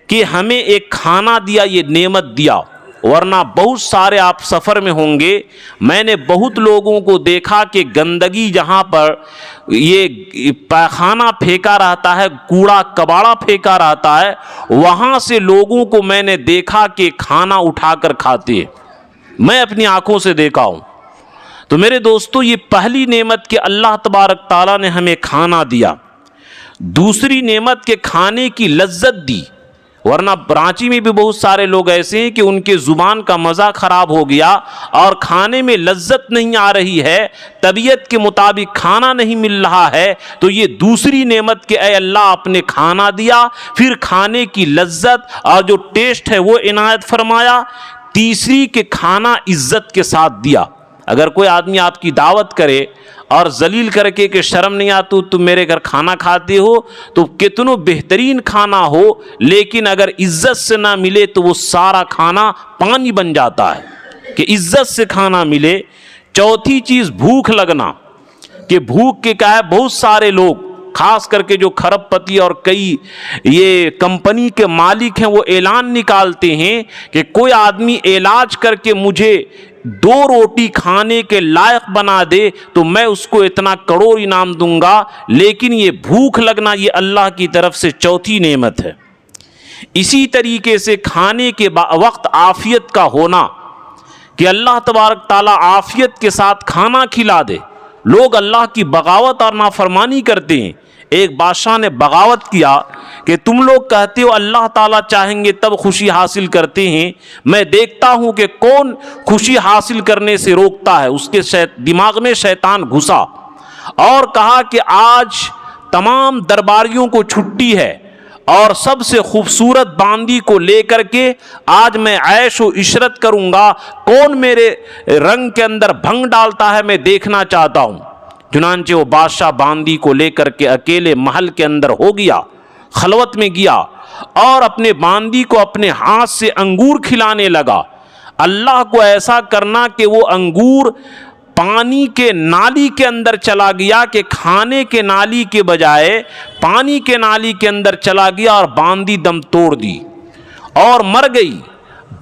کہ ہمیں ایک کھانا دیا، یہ نعمت دیا، ورنہ بہت سارے آپ سفر میں ہوں گے، میں نے بہت لوگوں کو دیکھا کہ گندگی جہاں پر یہ پیخانہ پھینکا رہتا ہے، کوڑا کباڑا پھینکا رہتا ہے، وہاں سے لوگوں کو میں نے دیکھا کہ کھانا اٹھا کر کھاتے ہیں، میں اپنی آنکھوں سے دیکھا ہوں۔ تو میرے دوستو، یہ پہلی نعمت کہ اللہ تبارک تعالیٰ نے ہمیں کھانا دیا۔ دوسری نعمت کہ کھانے کی لذت دی، ورنہ رانچی میں بھی بہت سارے لوگ ایسے ہیں کہ ان کے زبان کا مزہ خراب ہو گیا اور کھانے میں لذت نہیں آ رہی ہے، طبیعت کے مطابق کھانا نہیں مل رہا ہے۔ تو یہ دوسری نعمت کہ اے اللہ آپ نے کھانا دیا، پھر کھانے کی لذت اور جو ٹیسٹ ہے وہ عنایت فرمایا۔ تیسری کہ کھانا عزت کے ساتھ دیا۔ اگر کوئی آدمی آپ کی دعوت کرے اور ذلیل کر کے کہ شرم نہیں آتی تم میرے گھر کھانا کھاتے ہو، تو کتنوں بہترین کھانا ہو لیکن اگر عزت سے نہ ملے تو وہ سارا کھانا پانی بن جاتا ہے، کہ عزت سے کھانا ملے۔ چوتھی چیز بھوک لگنا، کہ بھوک کے کیا ہے، بہت سارے لوگ خاص کر کے جو کھرب پتی اور کئی یہ کمپنی کے مالک ہیں وہ اعلان نکالتے ہیں کہ کوئی آدمی علاج کر کے مجھے 2 روٹی کھانے کے لائق بنا دے تو میں اس کو اتنا کروڑ انعام دوں گا۔ لیکن یہ بھوک لگنا یہ اللہ کی طرف سے چوتھی نعمت ہے۔ اسی طریقے سے کھانے کے وقت عافیت کا ہونا، کہ اللہ تبارک تعالیٰ عافیت کے ساتھ کھانا کھلا دے۔ لوگ اللہ کی بغاوت اور نافرمانی کرتے ہیں، ایک بادشاہ نے بغاوت کیا کہ تم لوگ کہتے ہو اللہ تعالیٰ چاہیں گے تب خوشی حاصل کرتے ہیں، میں دیکھتا ہوں کہ کون خوشی حاصل کرنے سے روکتا ہے۔ اس کے دماغ میں شیطان گھسا اور کہا کہ آج تمام درباریوں کو چھٹی ہے اور سب سے خوبصورت باندی کو لے کر کے آج میں عیش و عشرت کروں گا، کون میرے رنگ کے اندر بھنگ ڈالتا ہے میں دیکھنا چاہتا ہوں۔ چنانچہ وہ بادشاہ باندی کو لے کر کے اکیلے محل کے اندر ہو گیا، خلوت میں گیا اور اپنے باندی کو اپنے ہاتھ سے انگور کھلانے لگا۔ اللہ کو ایسا کرنا کہ وہ انگور پانی کے نالی کے اندر چلا گیا، کہ کھانے کے نالی کے بجائے پانی کے نالی کے اندر چلا گیا اور باندی دم توڑ دی اور مر گئی۔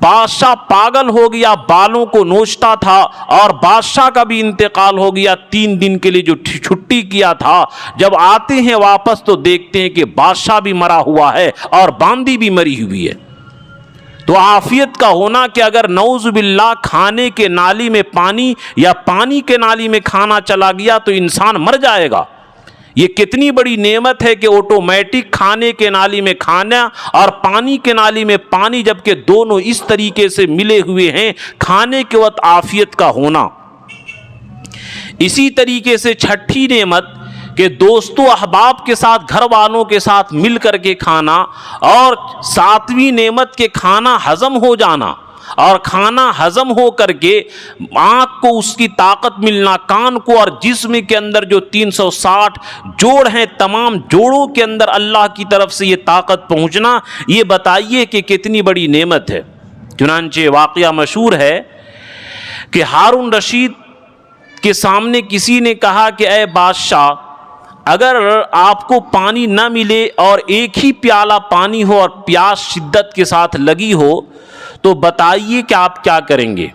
بادشاہ پاگل ہو گیا، بالوں کو نوچتا تھا اور بادشاہ کا بھی انتقال ہو گیا۔ 3 دن کے لیے جو چھٹی کیا تھا، جب آتے ہیں واپس تو دیکھتے ہیں کہ بادشاہ بھی مرا ہوا ہے اور باندی بھی مری ہوئی ہے۔ تو عافیت کا ہونا کہ اگر نعوذ باللہ کھانے کے نالی میں پانی یا پانی کے نالی میں کھانا چلا گیا تو انسان مر جائے گا۔ یہ کتنی بڑی نعمت ہے کہ آٹومیٹک کھانے کے نالی میں کھانا اور پانی کے نالی میں پانی، جبکہ دونوں اس طریقے سے ملے ہوئے ہیں، کھانے کے وقت عافیت کا ہونا۔ اسی طریقے سے چھٹی نعمت کہ دوستوں احباب کے ساتھ، گھر والوں کے ساتھ مل کر کے کھانا، اور 7ویں نعمت کے کھانا ہضم ہو جانا، اور کھانا ہضم ہو کر کے آنکھ کو اس کی طاقت ملنا، کان کو اور جسم کے اندر جو 360 جوڑ ہیں تمام جوڑوں کے اندر اللہ کی طرف سے یہ طاقت پہنچنا، یہ بتائیے کہ کتنی بڑی نعمت ہے۔ چنانچہ واقعہ مشہور ہے کہ ہارون رشید کے سامنے کسی نے کہا کہ اے بادشاہ، اگر آپ کو پانی نہ ملے اور ایک ہی پیالہ پانی ہو اور پیاس شدت کے ساتھ لگی ہو تو بتائیے کہ آپ کیا کریں گے؟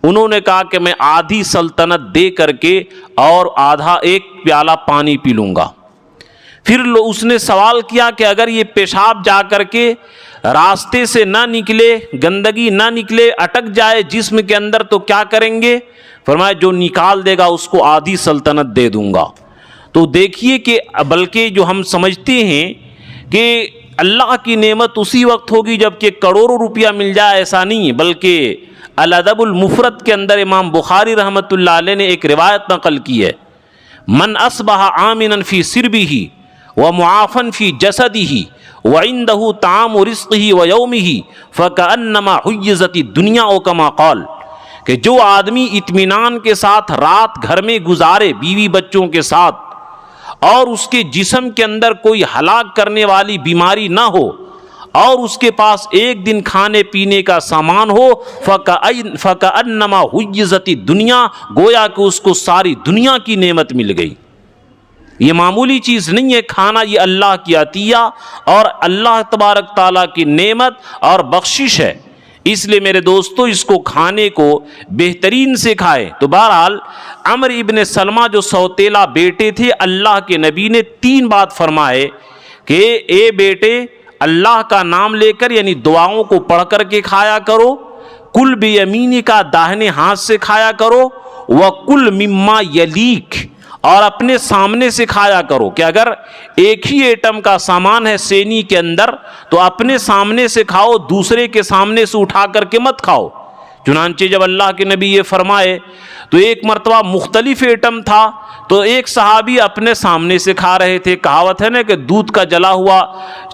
انہوں نے کہا کہ میں آدھی سلطنت دے کر کے اور آدھا ایک پیالہ پانی پی لوں گا۔ پھر اس نے سوال کیا کہ اگر یہ پیشاب جا کر کے راستے سے نہ نکلے، گندگی نہ نکلے، اٹک جائے جسم کے اندر تو کیا کریں گے؟ فرمایا جو نکال دے گا اس کو آدھی سلطنت دے دوں گا۔ تو دیکھیے کہ بلکہ جو ہم سمجھتے ہیں کہ اللہ کی نعمت اسی وقت ہوگی جب کہ کروڑوں روپیہ مل جائے، ایسا نہیں، بلکہ الادب المفرد کے اندر امام بخاری رحمۃ اللہ علیہ نے ایک روایت نقل کی ہے، من اصبح آمنا فی سربہ ومعافا فی جسدہ وعندہ طعام رزقہ ویومہ فکأنما حیزت الدنیا او کما قال، کہ جو آدمی اطمینان کے ساتھ رات گھر میں گزارے بیوی بچوں کے ساتھ اور اس کے جسم کے اندر کوئی ہلاک کرنے والی بیماری نہ ہو اور اس کے پاس ایک دن کھانے پینے کا سامان ہو، فَكَأَنَّمَا حُيِّزَتِ الدُّنْيَا، گویا کہ اس کو ساری دنیا کی نعمت مل گئی۔ یہ معمولی چیز نہیں ہے کھانا، یہ اللہ کی عطیہ اور اللہ تبارک تعالیٰ کی نعمت اور بخشش ہے۔ اس لیے میرے دوستو اس کو کھانے کو بہترین سے کھائے۔ تو بہرحال عمر ابن سلمہ جو سوتیلا بیٹے تھے، اللہ کے نبی نے 3 بات فرمائے کہ اے بیٹے، اللہ کا نام لے کر یعنی دعاؤں کو پڑھ کر کے کھایا کرو، کل بیمینی کا داہنے ہاتھ سے کھایا کرو، وکل مما یلیک، اور اپنے سامنے سے کھایا کرو، کہ اگر ایک ہی ایٹم کا سامان ہے سینی کے اندر تو اپنے سامنے سے کھاؤ، دوسرے کے سامنے سے اٹھا کر کے مت کھاؤ۔ چنانچہ جب اللہ کے نبی یہ فرمائے تو ایک مرتبہ مختلف ایٹم تھا تو ایک صحابی اپنے سامنے سے کھا رہے تھے۔ کہاوت ہے نا کہ دودھ کا جلا ہوا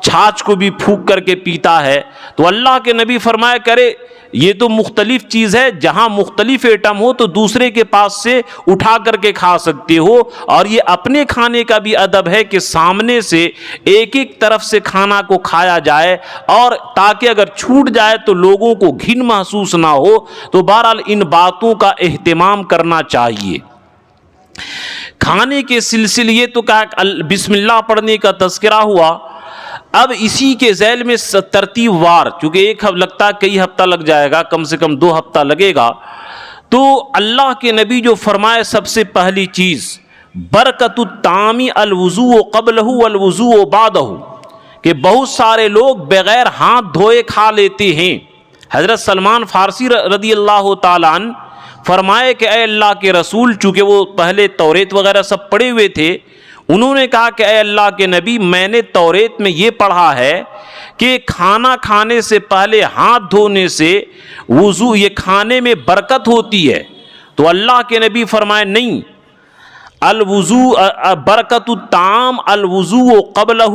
چھاچھ کو بھی پھونک کر کے پیتا ہے، تو اللہ کے نبی فرمایا کرے یہ تو مختلف چیز ہے، جہاں مختلف ایٹم ہو تو دوسرے کے پاس سے اٹھا کر کے کھا سکتے ہو، اور یہ اپنے کھانے کا بھی ادب ہے کہ سامنے سے ایک ایک طرف سے کھانا کو کھایا جائے، اور تاکہ اگر چھوٹ جائے تو لوگوں کو گھن محسوس نہ ہو۔ تو بہرحال ان باتوں کا اہتمام کرنا چاہیے۔ کھانے کے سلسلے تو کہا بسم اللہ پڑھنے کا تذکرہ ہوا، اب اسی کے ذیل میں ترتیب وار، چونکہ ایک لگتا ہے کئی ہفتہ لگ جائے گا، کم سے کم 2 ہفتہ لگے گا، تو اللہ کے نبی جو فرمائے سب سے پہلی چیز برکت الطعام الوضوء قبلہ والوضوء بعدہ، کہ بہت سارے لوگ بغیر ہاتھ دھوئے کھا لیتے ہیں۔ حضرت سلمان فارسی رضی اللہ تعالیٰ عنہ فرمائے کہ اے اللہ کے رسول، چونکہ وہ پہلے توریت وغیرہ سب پڑھے ہوئے تھے، انہوں نے کہا کہ اے اللہ کے نبی، میں نے توریت میں یہ پڑھا ہے کہ کھانا کھانے سے پہلے ہاتھ دھونے سے وضو، یہ کھانے میں برکت ہوتی ہے۔ تو اللہ کے نبی فرمائے نہیں، الوضو برکت الطعام الوضو قبلہ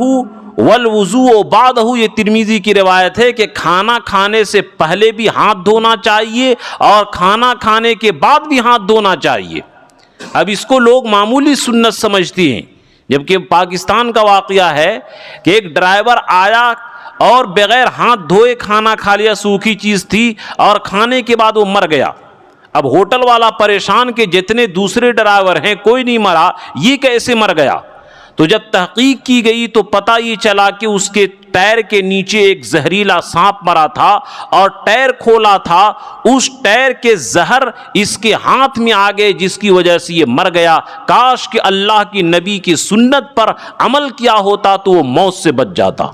والوضو بعدہ، یہ ترمذی کی روایت ہے کہ کھانا کھانے سے پہلے بھی ہاتھ دھونا چاہیے اور کھانا کھانے کے بعد بھی ہاتھ دھونا چاہیے۔ اب اس کو لوگ معمولی سنت سمجھتے ہیں، جبکہ پاکستان کا واقعہ ہے کہ ایک ڈرائیور آیا اور بغیر ہاتھ دھوئے کھانا کھا لیا، سوکھی چیز تھی، اور کھانے کے بعد وہ مر گیا۔ اب ہوٹل والا پریشان کہ جتنے دوسرے ڈرائیور ہیں کوئی نہیں مرا، یہ کیسے مر گیا؟ تو جب تحقیق کی گئی تو پتہ یہ چلا کہ اس کے ٹائر کے نیچے ایک زہریلا سانپ مرا تھا اور ٹائر کھولا تھا، اس ٹائر کے زہر اس کے ہاتھ میں آ گئے جس کی وجہ سے یہ مر گیا۔ کاش کہ اللہ کی نبی کی سنت پر عمل کیا ہوتا تو وہ موت سے بچ جاتا۔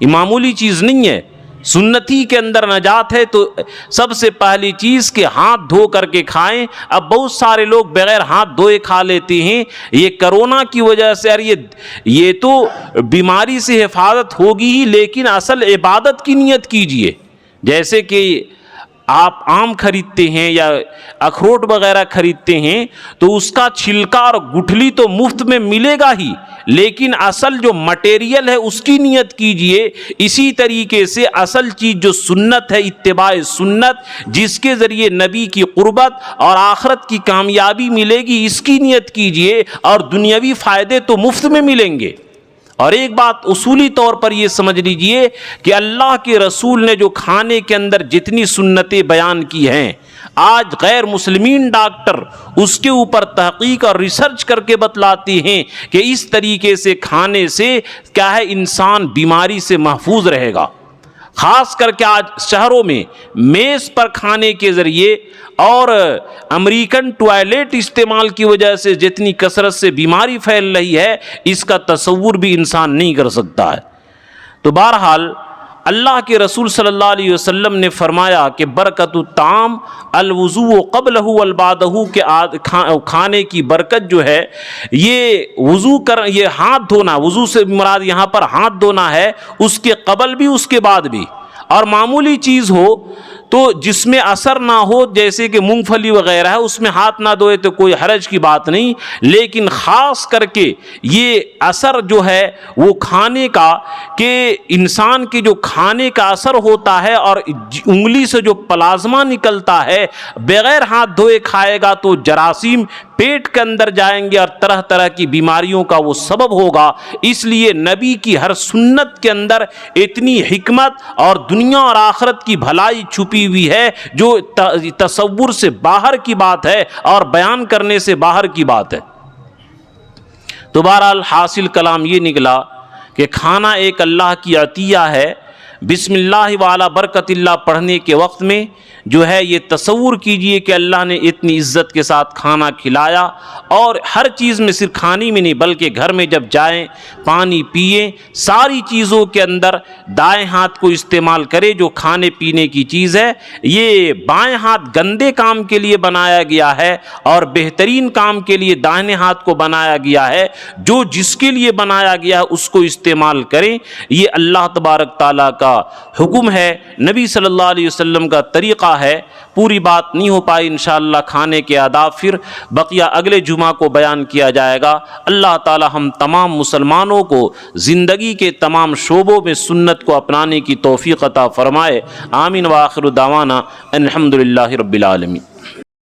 یہ معمولی چیز نہیں ہے، سنتی کے اندر نجات ہے۔ تو سب سے پہلی چیز کہ ہاتھ دھو کر کے کھائیں۔ اب بہت سارے لوگ بغیر ہاتھ دھوئے کھا لیتے ہیں، یہ کرونا کی وجہ سے، یہ تو بیماری سے حفاظت ہوگی ہی، لیکن اصل عبادت کی نیت کیجئے۔ جیسے کہ آپ آم خریدتے ہیں یا اخروٹ وغیرہ خریدتے ہیں تو اس کا چھلکا اور گٹھلی تو مفت میں ملے گا ہی، لیکن اصل جو مٹیریل ہے اس کی نیت کیجئے۔ اسی طریقے سے اصل چیز جو سنت ہے، اتباع سنت، جس کے ذریعے نبی کی قربت اور آخرت کی کامیابی ملے گی، اس کی نیت کیجئے، اور دنیاوی فائدے تو مفت میں ملیں گے۔ اور ایک بات اصولی طور پر یہ سمجھ لیجئے کہ اللہ کے رسول نے جو کھانے کے اندر جتنی سنتیں بیان کی ہیں، آج غیر مسلمین ڈاکٹر اس کے اوپر تحقیق اور ریسرچ کر کے بتلاتے ہیں کہ اس طریقے سے کھانے سے کیا ہے، انسان بیماری سے محفوظ رہے گا۔ خاص کر کے آج شہروں میں میز پر کھانے کے ذریعے اور امریکن ٹوائلٹ استعمال کی وجہ سے جتنی کثرت سے بیماری پھیل رہی ہے، اس کا تصور بھی انسان نہیں کر سکتا ہے۔ تو بہرحال اللہ کے رسول صلی اللہ علیہ وسلم نے فرمایا کہ برکت الطعام الوضو قبلہ والبعدہ، کہ کھانے کی برکت جو ہے یہ یہ ہاتھ دھونا، وضو سے مراد یہاں پر ہاتھ دھونا ہے، اس کے قبل بھی اس کے بعد بھی۔ اور معمولی چیز ہو تو جس میں اثر نہ ہو، جیسے کہ مونگ پھلی وغیرہ ہے، اس میں ہاتھ نہ دھوئے تو کوئی حرج کی بات نہیں، لیکن خاص کر کے یہ اثر جو ہے وہ کھانے کا، کہ انسان کے جو کھانے کا اثر ہوتا ہے اور انگلی سے جو پلازما نکلتا ہے، بغیر ہاتھ دھوئے کھائے گا تو جراثیم پیٹ کے اندر جائیں گے اور طرح طرح کی بیماریوں کا وہ سبب ہوگا۔ اس لیے نبی کی ہر سنت کے اندر اتنی حکمت اور دنیا اور آخرت کی بھلائی چھپی ہوئی ہے جو تصور سے باہر کی بات ہے اور بیان کرنے سے باہر کی بات ہے۔ تو بہرحال حاصل کلام یہ نکلا کہ کھانا ایک اللہ کی عطیہ ہے۔ بسم اللہ وعلی برکت اللہ پڑھنے کے وقت میں جو ہے یہ تصور کیجئے کہ اللہ نے اتنی عزت کے ساتھ کھانا کھلایا، اور ہر چیز میں، صرف کھانے میں نہیں بلکہ گھر میں جب جائیں پانی پئیں، ساری چیزوں کے اندر دائیں ہاتھ کو استعمال کرے جو کھانے پینے کی چیز ہے۔ یہ بائیں ہاتھ گندے کام کے لیے بنایا گیا ہے اور بہترین کام کے لیے دائیں ہاتھ کو بنایا گیا ہے۔ جو جس کے لیے بنایا گیا ہے اس کو استعمال کریں، یہ اللہ تبارک تعالیٰ کا حکم ہے، نبی صلی اللہ علیہ وسلم کا طریقہ ہے۔ پوری بات نہیں ہو پائی انشاءاللہ کھانے کے آداب، پھر بقیہ اگلے جمعہ کو بیان کیا جائے گا۔ اللہ تعالی ہم تمام مسلمانوں کو زندگی کے تمام شعبوں میں سنت کو اپنانے کی توفیق عطا فرمائے۔ آمین وآخر دعوانا الحمدللہ رب العالمین۔